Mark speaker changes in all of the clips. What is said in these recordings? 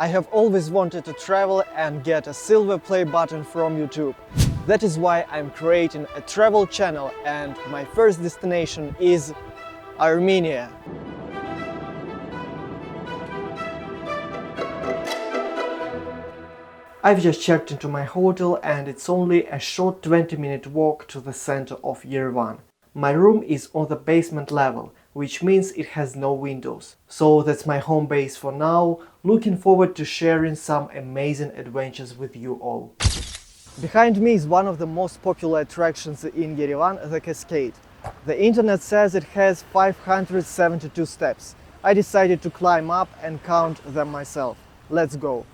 Speaker 1: I have always wanted to travel and get a silver play button from YouTube. That is why I'm creating a travel channel, and my first destination is Armenia. I've just checked into my hotel and it's only a short 20-minute walk to the center of Yerevan. My room is on the basement level, which means it has no windows. So that's my home base for now. Looking forward to sharing some amazing adventures with you all. Behind me is one of the most popular attractions in Yerevan, the Cascade. The internet says it has 572 steps. I decided to climb up and count them myself. Let's go!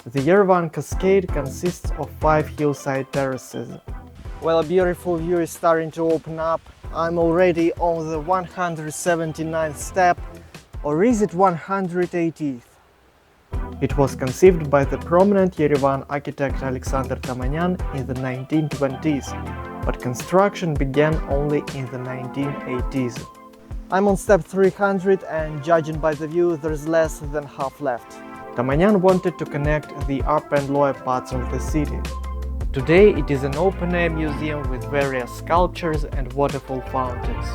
Speaker 1: The Yerevan Cascade consists of 5 hillside terraces. Well, a beautiful view is starting to open up. I'm already on the 179th step, or is it 180th? It was conceived by the prominent Yerevan architect Alexander Tamanyan in the 1920s, but construction began only in the 1980s. I'm on step 300 and judging by the view, there's less than half left. Tamanyan wanted to connect the upper and lower parts of the city. Today it is an open-air museum with various sculptures and waterfall fountains.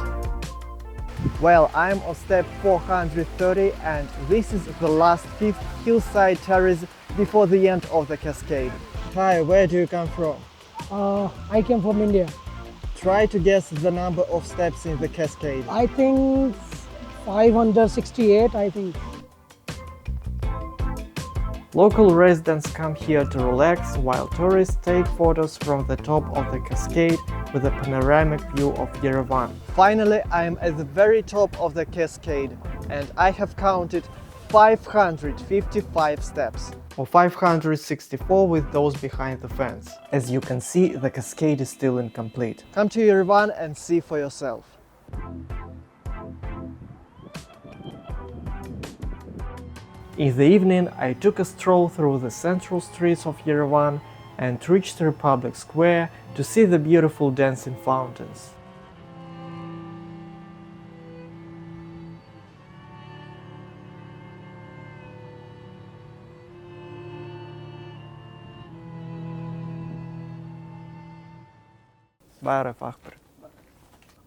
Speaker 1: Well, I'm on step 430 and this is the last 5th hillside terrace before the end of the cascade. Hi, where do you come from?
Speaker 2: I came from India.
Speaker 1: Try to guess the number of steps in the cascade.
Speaker 2: I think 568, I think.
Speaker 1: Local residents come here to relax while tourists take photos from the top of the cascade with a panoramic view of Yerevan. Finally, I am at the very top of the cascade and I have counted 555 steps, or 564 with those behind the fence. As you can see, the cascade is still incomplete. Come to Yerevan and see for yourself. In the evening, I took a stroll through the central streets of Yerevan and reached Republic Square to see the beautiful dancing fountains.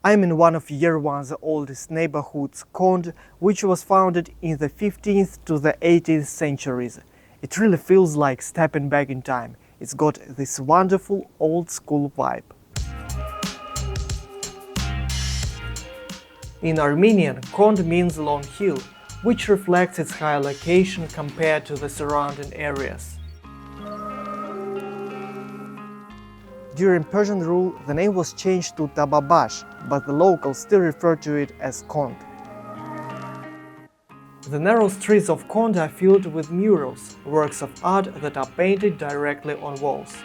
Speaker 1: I'm in one of Yerevan's oldest neighborhoods, Kond, which was founded in the 15th to the 18th centuries. It really feels like stepping back in time. It's got this wonderful old-school vibe. In Armenian, Kond means long hill, which reflects its high location compared to the surrounding areas. During Persian rule, the name was changed to Tababash, but the locals still refer to it as Kond. The narrow streets of Kond are filled with murals, works of art that are painted directly on walls.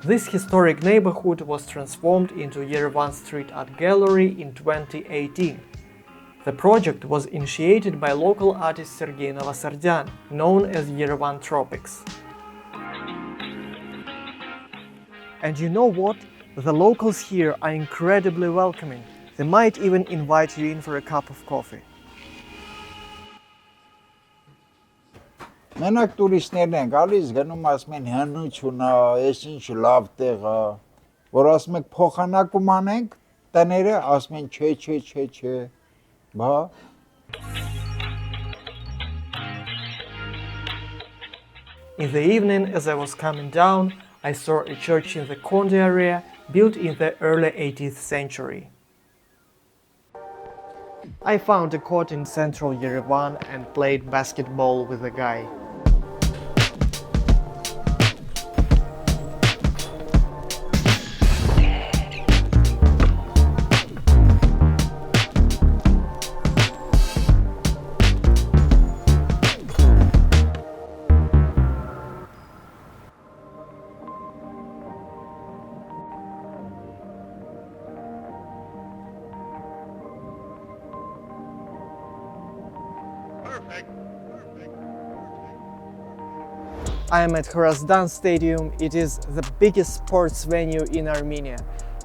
Speaker 1: This historic neighborhood was transformed into Yerevan Street Art Gallery in 2018. The project was initiated by local artist Sergei Novosardyan, known as Yerevan Tropics. And you know what? The locals here are incredibly welcoming. They might even invite you in for a cup of coffee.
Speaker 3: Մենակ տուրիստներն են գալիս, գնում ասում են հնություն է, ես ինչ լավ տեղ է, որ ասում եք փոխանակում անենք, տները ասում են չէ, բա
Speaker 1: In the evening, as I was coming down, I saw a church in the Kond area, built in the early 18th century. I found a court in central Yerevan and played basketball with a guy. I am at Hrazdan Stadium. It is the biggest sports venue in Armenia.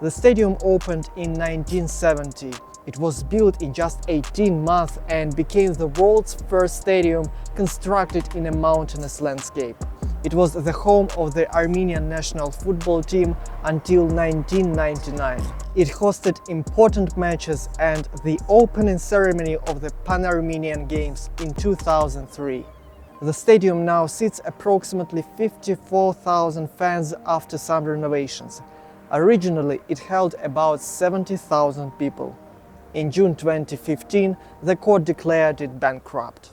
Speaker 1: The stadium opened in 1970. It was built in just 18 months and became the world's first stadium constructed in a mountainous landscape. It was the home of the Armenian national football team until 1999. It hosted important matches and the opening ceremony of the Pan-Armenian Games in 2003. The stadium now seats approximately 54,000 fans after some renovations. Originally, it held about 70,000 people. In June 2015, the court declared it bankrupt.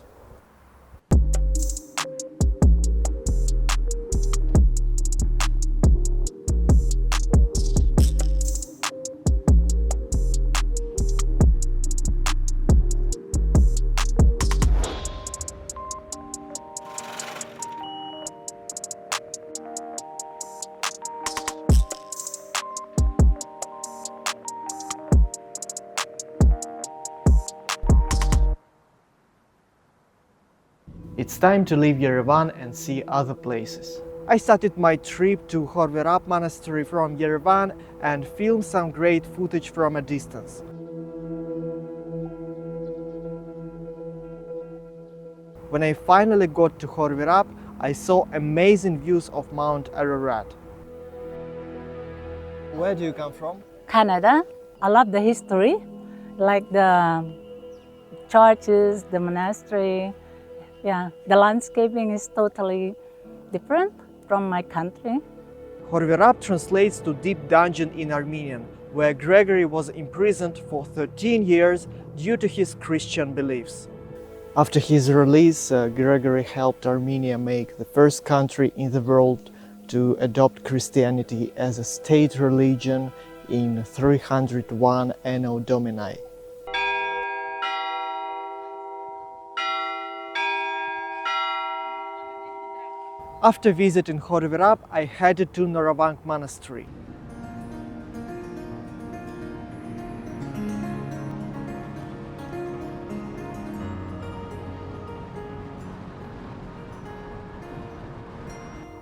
Speaker 1: It's time to leave Yerevan and see other places. I started my trip to Khorvirab monastery from Yerevan and filmed some great footage from a distance. When I finally got to Khorvirab, I saw amazing views of Mount Ararat. Where do you come from?
Speaker 4: Canada. I love the history, like the churches, the monastery. Yeah, the landscaping is totally different from my country.
Speaker 1: Khorvirab translates to deep dungeon in Armenian, where Gregory was imprisoned for 13 years due to his Christian beliefs. After his release, Gregory helped Armenia make the first country in the world to adopt Christianity as a state religion in 301 Anno Domini. After visiting Khorvirab, I headed to Yerevan Monastery.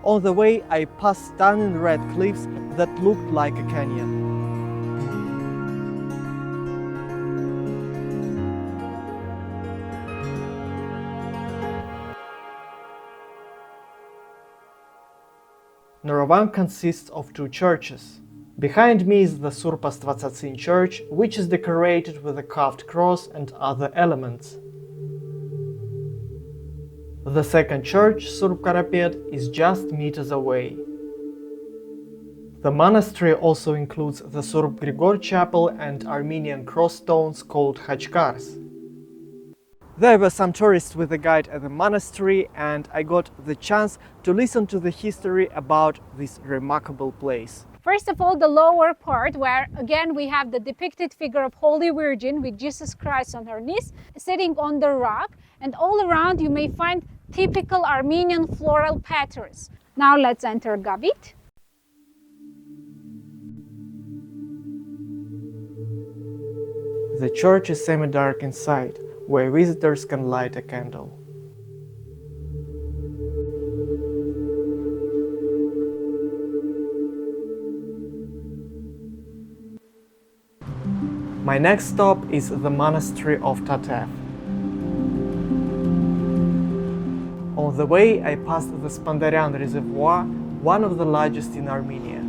Speaker 1: On the way, I passed stunning red cliffs that looked like a canyon. Yerevan consists of two churches. Behind me is the Surpastavtsatsin church, which is decorated with a carved cross and other elements. The second church, Surp Karapet, is just meters away. The monastery also includes the Surp Grigor chapel and Armenian cross stones called Khachkars. There were some tourists with a guide at the monastery, and I got the chance to listen to the history about this remarkable place.
Speaker 5: First of all, the lower part, where again we have the depicted figure of Holy Virgin with Jesus Christ on her knees, sitting on the rock, and all around you may find typical Armenian floral patterns. Now let's enter Gavit.
Speaker 1: The church is semi-dark inside, where visitors can light a candle. My next stop is the monastery of Tatev. On the way, I passed the Spandaryan Reservoir, one of the largest in Armenia.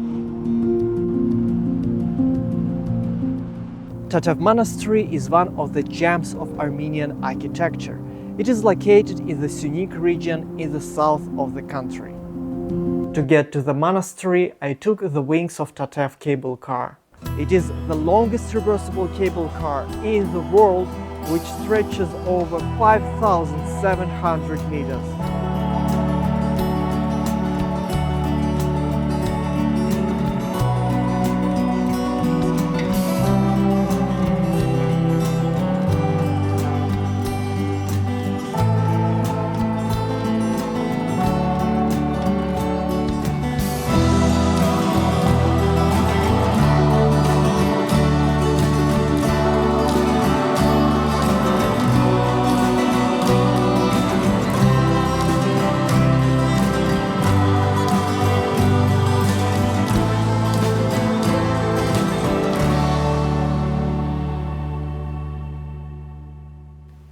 Speaker 1: Tatev Monastery is one of the gems of Armenian architecture. It is located in the Sunik region in the south of the country. To get to the monastery, I took the wings of Tatev cable car. It is the longest reversible cable car in the world, which stretches over 5,700 meters.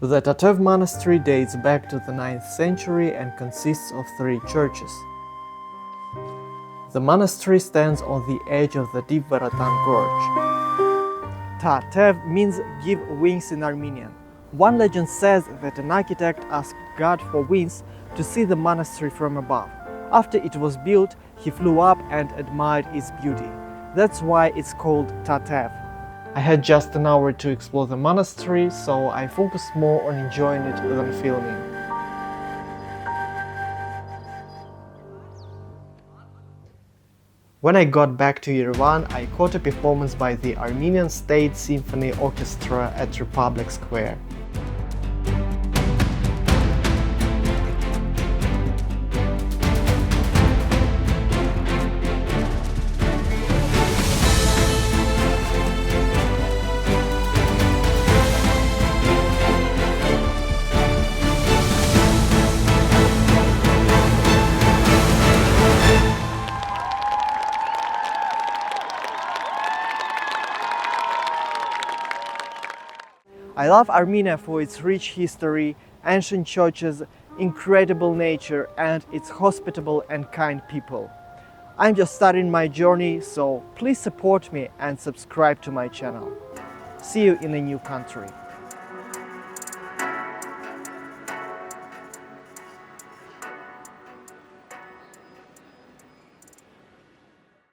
Speaker 1: The Tatev monastery dates back to the 9th century and consists of 3 churches. The monastery stands on the edge of the deep Varatan gorge. Tatev means give wings in Armenian. One legend says that an architect asked God for wings to see the monastery from above. After it was built, he flew up and admired its beauty. That's why it's called Tatev. I had just an hour to explore the monastery, so I focused more on enjoying it than filming. When I got back to Yerevan, I caught a performance by the Armenian State Symphony Orchestra at Republic Square. I love Armenia for its rich history, ancient churches, incredible nature, and its hospitable and kind people. I'm just starting my journey, so please support me and subscribe to my channel. See you in a new country.